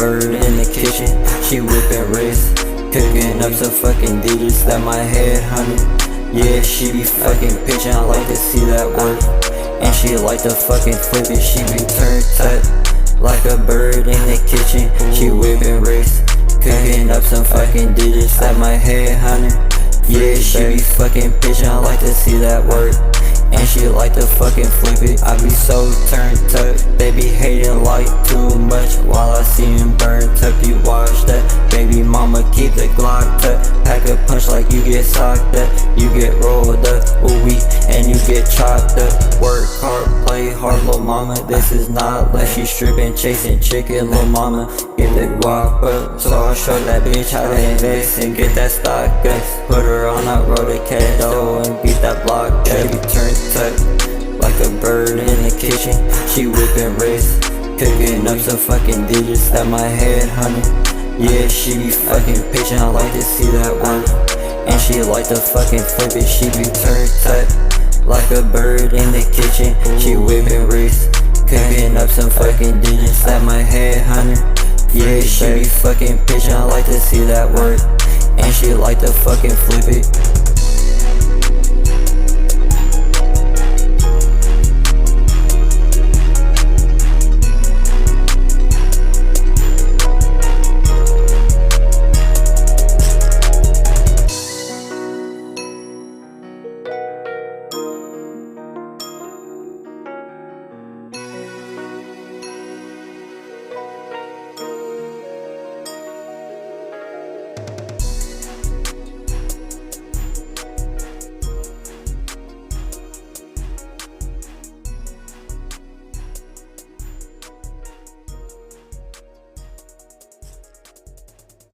bird in the kitchen. She whipping wrist, cooking up some fucking digits that my head, honey. Yeah, she be fucking pitching, I like to see that work. And she like to fucking flip it, she be turned tight like a bird in the kitchen. She whipping wrist, cooking up some fucking digits that my head, honey. Yeah, she be fucking pitching, I like to see that work. And she like to fucking flip it. I be so turned up, they be hating like too much while I see him burnt up. You watch that, baby mama keep the Glock tucked. Pack a punch like you get socked up. You get rolled up, ooh-wee, and you get chopped up. Work hard, play hard, lil' mama. This is not like she stripping, chasing chicken, lil' mama. Get the guap up, so I'll show that bitch how to invest and get that stock up. Put her on that road to Cato and beat that block up. She turned tuck like a bird in the kitchen. She whipping wrist, cooking up some fucking digits that my head, honey. Yeah, she be fucking pitching, I like to see that work. And she like to fucking flip it, she be turned tuck like a bird in the kitchen. She whipping wrist, cooking up some fucking digits that my head, honey. Yeah, she be fucking pitching, I like to see that work. And she like to fucking flip it.